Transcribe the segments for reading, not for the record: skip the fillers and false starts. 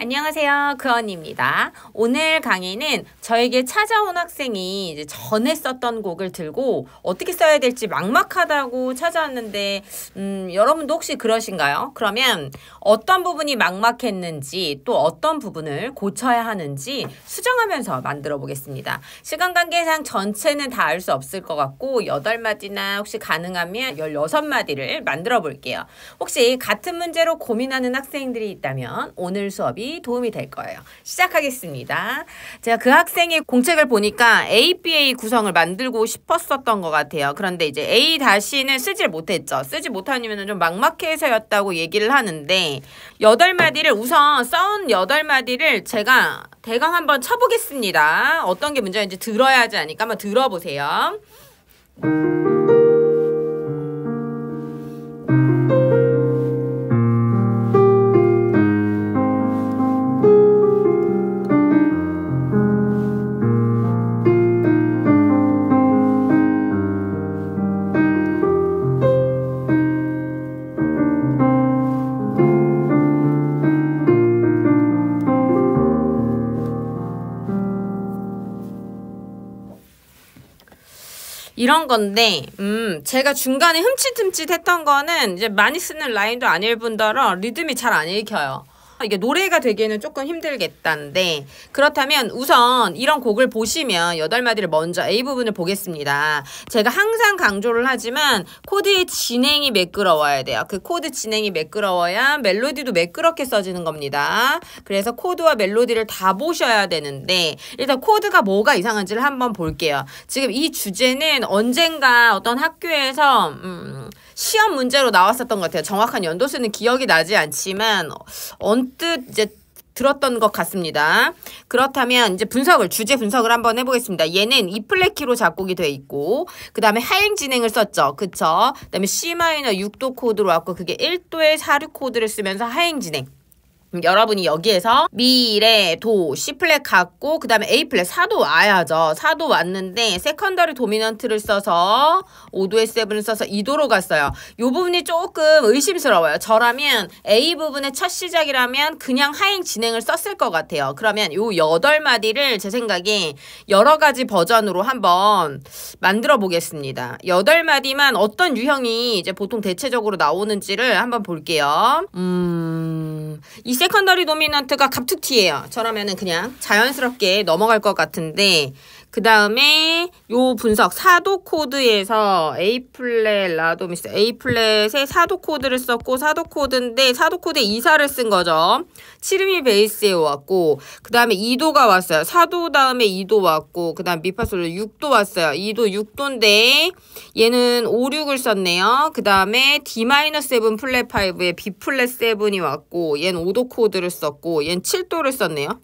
안녕하세요, 그언입니다. 오늘 강의는 저에게 찾아온 학생이 이제 전에 썼던 곡을 들고 어떻게 써야 될지 막막하다고 찾아왔는데 여러분도 혹시 그러신가요? 그러면 어떤 부분이 막막했는지 또 어떤 부분을 고쳐야 하는지 수정하면서 만들어 보겠습니다. 시간 관계상 전체는 다 알 수 없을 것 같고 8마디나 혹시 가능하면 16마디를 만들어 볼게요. 혹시 같은 문제로 고민하는 학생들이 있다면 오늘 수업이 도움이 될 거예요. 시작하겠습니다. 제가 그 학생의 공책을 보니까 ABA 구성을 만들고 싶었었던 것 같아요. 그런데 이제 A-는 쓰질 못했죠. 쓰지 못한 이유는 좀 막막해서였다고 얘기를 하는데 8마디를 우선 써온 8마디를 제가 대강 한번 쳐보겠습니다. 어떤 게 문제인지 들어야 하지 않으니까 한번 들어보세요. 이런 건데, 제가 중간에 흠칫흠칫 했던 거는 이제 많이 쓰는 라인도 아닐 뿐더러 리듬이 잘 안 읽혀요. 이게 노래가 되기에는 조금 힘들겠다는데 그렇다면 우선 이런 곡을 보시면 8마디를 먼저 A 부분을 보겠습니다. 제가 항상 강조를 하지만 코드의 진행이 매끄러워야 돼요. 그 코드 진행이 매끄러워야 멜로디도 매끄럽게 써지는 겁니다. 그래서 코드와 멜로디를 다 보셔야 되는데 일단 코드가 뭐가 이상한지를 한번 볼게요. 지금 이 주제는 언젠가 어떤 학교에서 시험 문제로 나왔었던 것 같아요. 정확한 연도수는 기억이 나지 않지만 언뜻 이제 들었던 것 같습니다. 그렇다면 이제 주제 분석을 한번 해보겠습니다. 얘는 E 플랫 키로 작곡이 돼 있고 그 다음에 하행 진행을 썼죠. 그쵸? 그 다음에 C 마이너 6도 코드로 왔고 그게 1도의 4류 코드를 쓰면서 하행 진행. 여러분이 여기에서 미, 레, 도, C 플랫 갔고 그 다음에 A 플랫 4도 와야죠. 4도 왔는데 세컨더리 도미넌트를 써서 5도의 7을 써서 2도로 갔어요. 이 부분이 조금 의심스러워요. 저라면 A 부분의 첫 시작이라면 그냥 하행 진행을 썼을 것 같아요. 그러면 요 8마디를 제 생각에 여러 가지 버전으로 한번 만들어 보겠습니다. 8마디만 어떤 유형이 이제 보통 대체적으로 나오는지를 한번 볼게요. 이 세컨더리 도미넌트가 갑툭튀예요. 저라면은 그냥 자연스럽게 넘어갈 것 같은데 그 다음에 요 분석 4도 코드에서 A 플랫 라도미스 A 플랫에 4도 코드를 썼고 4도 코드인데 4도 코드에 2사를 쓴 거죠. 7음이 베이스에 왔고 그 다음에 2도가 왔어요. 4도 다음에 2도 왔고 그 다음 미파솔로 6도 왔어요. 2도 6도인데 얘는 5, 6을 썼네요. 그 다음에 D-7 플랫 5에 B 플랫 7이 왔고 얘는 5도 코드를 썼고 얘는 7도를 썼네요.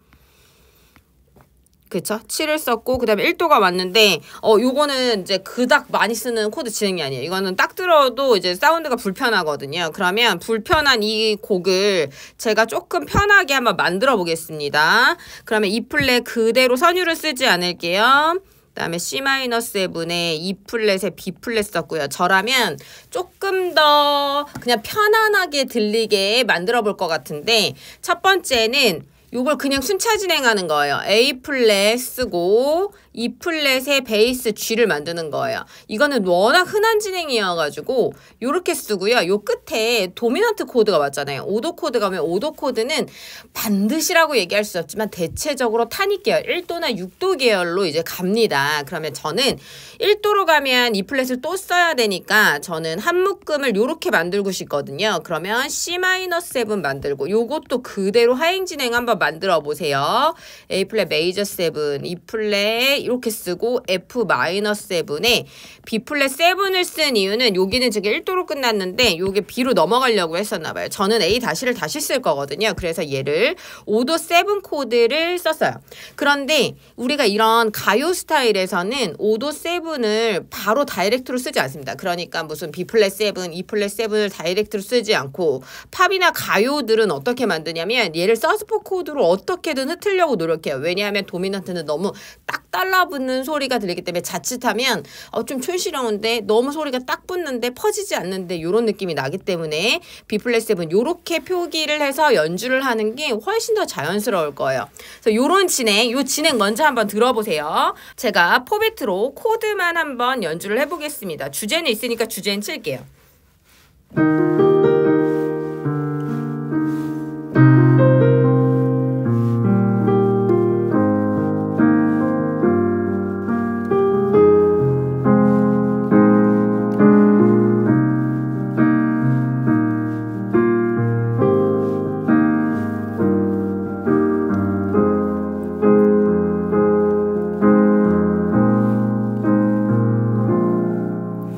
그쵸? 7을 썼고 그 다음에 1도가 왔는데 요거는 이제 그닥 많이 쓰는 코드 진행이 아니에요. 이거는 딱 들어도 이제 사운드가 불편하거든요. 그러면 불편한 이 곡을 제가 조금 편하게 한번 만들어 보겠습니다. 그러면 E 플랫 그대로 선율을 쓰지 않을게요. 그 다음에 C-7에 E 플랫에 B 플랫 썼고요. 저라면 조금 더 그냥 편안하게 들리게 만들어 볼 것 같은데 첫 번째는 요걸 그냥 순차 진행하는 거예요. A 플랫 쓰고 E 플랫의 베이스 G를 만드는 거예요. 이거는 워낙 흔한 진행이어가지고 요렇게 쓰고요. 요 끝에 도미넌트 코드가 왔잖아요. 5도 코드가 오면 5도 코드는 반드시라고 얘기할 수 없지만 대체적으로 타닉 계열 1도나 6도 계열로 이제 갑니다. 그러면 저는 1도로 가면 E 플랫을 또 써야 되니까 저는 한 묶음을 요렇게 만들고 싶거든요. 그러면 C-7 만들고 요것도 그대로 하행 진행 한번 만들어 보세요. A 플랫 메이저 7, E 플랫 이렇게 쓰고 F-7에 B 플랫 7을 쓴 이유는 여기는 지금 1도로 끝났는데 요게 B로 넘어가려고 했었나 봐요. 저는 A-를 다시 쓸 거거든요. 그래서 얘를 5도 7 코드를 썼어요. 그런데 우리가 이런 가요 스타일에서는 5도 7을 바로 다이렉트로 쓰지 않습니다. 그러니까 무슨 B 플랫 7, E 플랫 7을 다이렉트로 쓰지 않고 팝이나 가요들은 어떻게 만드냐면 얘를 서스포 코드 코드로 어떻게든 흩으려고 노력해요. 왜냐하면 도미넌트는 너무 딱 달라붙는 소리가 들리기 때문에 자칫하면 좀 촌스러운데 너무 소리가 딱 붙는데 퍼지지 않는데 이런 느낌이 나기 때문에 B 플랫 세븐 요렇게 표기를 해서 연주를 하는 게 훨씬 더 자연스러울 거예요. 그래서 요런 진행, 요 진행 먼저 한번 들어보세요. 제가 포비트로 코드만 한번 연주를 해보겠습니다. 주제는 있으니까 주제는 칠게요.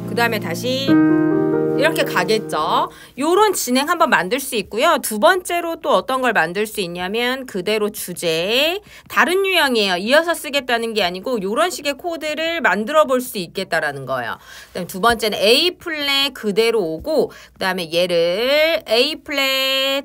그 다음에 다시 이렇게 가겠죠. 요런 진행 한번 만들 수 있고요. 두 번째로 또 어떤 걸 만들 수 있냐면 그대로 주제 다른 유형이에요. 이어서 쓰겠다는 게 아니고 요런 식의 코드를 만들어 볼 수 있겠다라는 거예요. 그다음에 두 번째는 A 플랫 그대로 오고 그다음에 얘를 A 플랫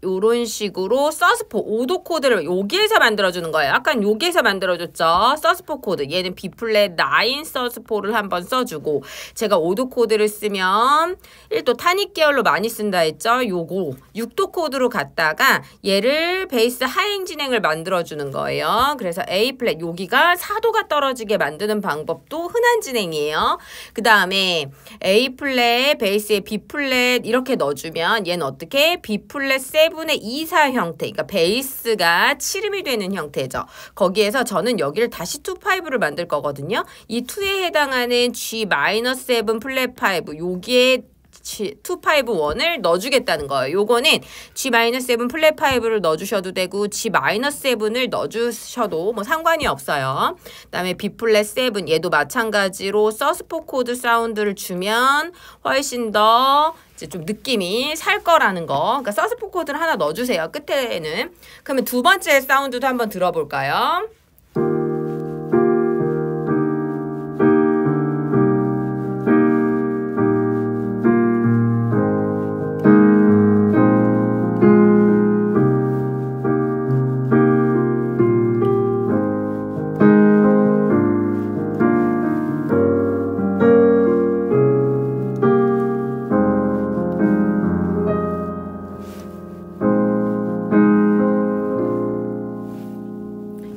요런 식으로 서스포 5도 코드를 여기에서 만들어주는 거예요. 아까 여기에서 만들어줬죠. 서스포 코드. 얘는 B 플랫 9 서스포를 한번 써주고 제가 5도 코드를 쓰면 1도 타닉 계열로 많이 쓴다 했죠. 요거 6도 코드로 갔다가 얘를 베이스 하행 진행을 만들어주는 거예요. 그래서 A 플랫 여기가 4도가 떨어지게 만드는 방법도 흔한 진행이에요. 그 다음에 A 플랫 베이스에 B 플랫 이렇게 넣어주면 얘는 어떻게 B 플랫 7의 2사 형태, 그러니까 베이스가 칠음이 되는 형태죠. 거기에서 저는 여기를 다시 2-5를 만들 거거든요. 이 2에 해당하는 G-7 플랫 5, 여기에 2-5-1을 넣어주겠다는 거예요. 요거는 G-7 플랫 5를 넣어주셔도 되고 G-7을 넣어주셔도 뭐 상관이 없어요. 그 다음에 B 플랫 7 얘도 마찬가지로 서스포 코드 사운드를 주면 훨씬 더 이제 좀 느낌이 살 거라는 거. 그러니까 서스포 코드를 하나 넣어주세요. 끝에는. 그러면 두 번째 사운드도 한번 들어볼까요?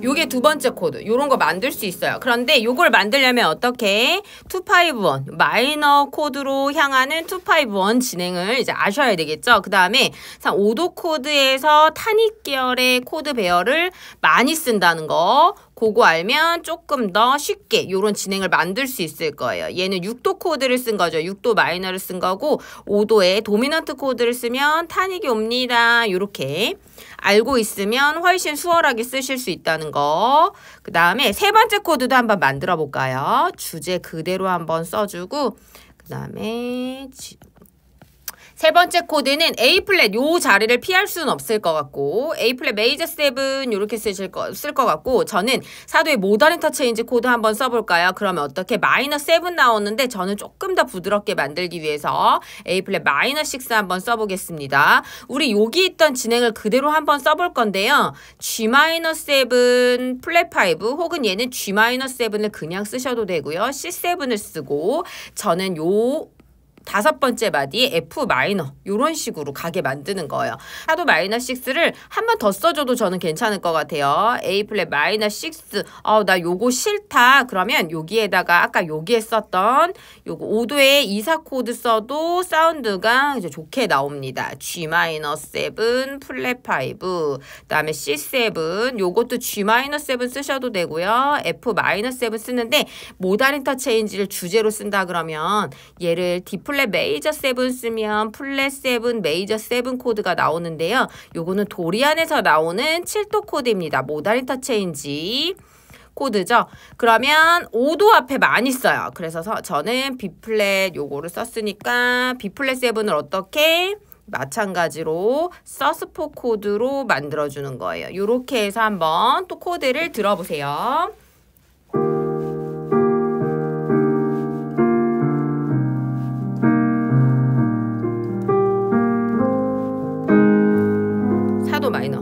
요게 두 번째 코드. 요런 거 만들 수 있어요. 그런데 요걸 만들려면 어떻게? 2-5-1 마이너 코드로 향하는 2-5-1 진행을 이제 아셔야 되겠죠. 그 다음에 5도 코드에서 타닉 계열의 코드 배열을 많이 쓴다는 거. 그거 알면 조금 더 쉽게 요런 진행을 만들 수 있을 거예요. 얘는 6도 코드를 쓴 거죠. 6도 마이너를 쓴 거고 5도에 도미넌트 코드를 쓰면 타닉이 옵니다. 요렇게 알고 있으면 훨씬 수월하게 쓰실 수 있다는 거. 그 다음에 세 번째 코드도 한번 만들어 볼까요? 주제 그대로 한번 써주고 그 다음에 세 번째 코드는 A 플랫 요 자리를 피할 수는 없을 것 같고 A 플랫 메이저 7 이렇게 쓸 것 같고 저는 사도의 모던 인터체인지 코드 한번 써볼까요? 그러면 어떻게 마이너 7 나오는데 저는 조금 더 부드럽게 만들기 위해서 A 플랫 마이너 6 한번 써보겠습니다. 우리 여기 있던 진행을 그대로 한번 써볼 건데요. G 마이너 7 플랫 5 혹은 얘는 G 마이너 7을 그냥 쓰셔도 되고요. C7을 쓰고 저는 요 다섯 번째 마디에 F 마이너 이런 식으로 가게 만드는 거예요. 사도 마이너 6를 한 번 더 써줘도 저는 괜찮을 것 같아요. A 플랫 마이너 6 나 요거 싫다. 그러면 여기에다가 아까 여기에 썼던 요거 5도의 2사 코드 써도 사운드가 이제 좋게 나옵니다. G 마이너 7 플랫 5 그다음에 C7 요것도 G 마이너 7 쓰셔도 되고요. F 마이너 7 쓰는데 모던 인터체인지를 주제로 쓴다 그러면 얘를 D 플랫 메이저 7 쓰면 플랫 7 메이저 7 코드가 나오는데요. 요거는 도리안에서 나오는 7도 코드입니다. 모던 인터체인지 코드죠. 그러면 5도 앞에 많이 써요. 그래서 저는 B 플랫 요거를 썼으니까 B 플랫 7을 어떻게? 마찬가지로 서스포 코드로 만들어주는 거예요. 이렇게 해서 한번 또 코드를 들어보세요. 사도 마이너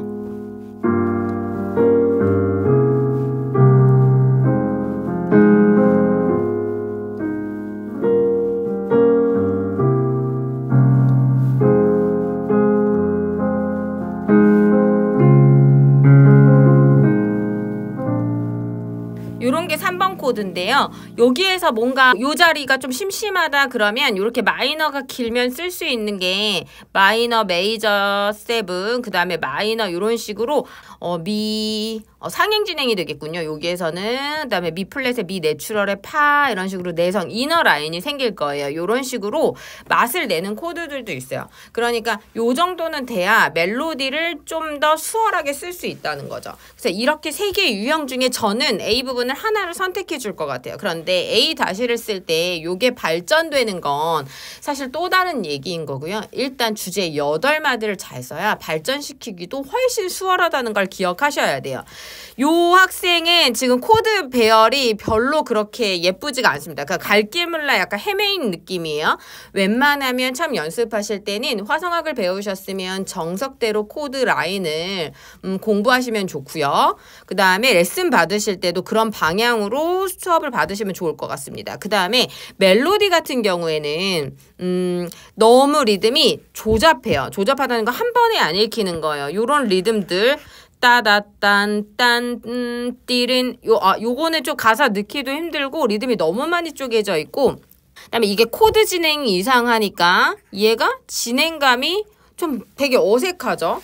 코드인데요. 여기에서 뭔가 요 자리가 좀 심심하다 그러면 이렇게 마이너가 길면 쓸 수 있는 게 마이너 메이저 세븐, 그 다음에 마이너 이런 식으로 미 상행 진행이 되겠군요. 여기에서는 그다음에 미 플랫에 미 내추럴에 파 이런 식으로 내성 이너 라인이 생길 거예요. 이런 식으로 맛을 내는 코드들도 있어요. 그러니까 요 정도는 돼야 멜로디를 좀 더 수월하게 쓸 수 있다는 거죠. 그래서 이렇게 세 개의 유형 중에 저는 A 부분을 하나를 선택해 줄 것 같아요. 그런데 A 다시를 쓸 때 요게 발전되는 건 사실 또 다른 얘기인 거고요. 일단 주제 8마디를 잘 써야 발전시키기도 훨씬 수월하다는 걸 기억하셔야 돼요. 요 학생은 지금 코드 배열이 별로 그렇게 예쁘지가 않습니다. 그러니까 갈길몰라 약간 헤매인 느낌이에요. 웬만하면 참 연습하실 때는 화성학을 배우셨으면 정석대로 코드 라인을 공부하시면 좋고요. 그 다음에 레슨 받으실 때도 그런 방향으로 수업을 받으시면 좋을 것 같습니다. 그 다음에 멜로디 같은 경우에는 너무 리듬이 조잡해요. 조잡하다는 거 한 번에 안 읽히는 거예요. 요런 리듬들 따다딴 딴 띠린 요거는 좀 가사 넣기도 힘들고 리듬이 너무 많이 쪼개져 있고 그다음에 이게 코드 진행이 이상하니까 얘가 진행감이 좀 되게 어색하죠.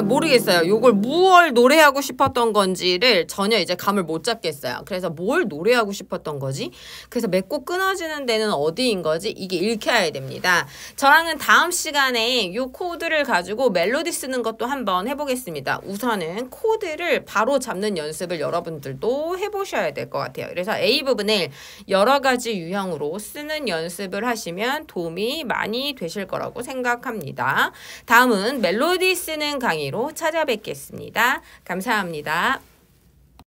모르겠어요. 요걸 무얼 노래하고 싶었던 건지를 전혀 이제 감을 못 잡겠어요. 그래서 뭘 노래하고 싶었던 거지? 그래서 맺고 끊어지는 데는 어디인 거지? 이게 읽혀야 됩니다. 저랑은 다음 시간에 요 코드를 가지고 멜로디 쓰는 것도 한번 해보겠습니다. 우선은 코드를 바로 잡는 연습을 여러분들도 해보셔야 될 것 같아요. 그래서 A 부분을 여러 가지 유형으로 쓰는 연습을 하시면 도움이 많이 되실 거라고 생각합니다. 다음은 멜로디 쓰는 강의로 찾아뵙겠습니다. 감사합니다.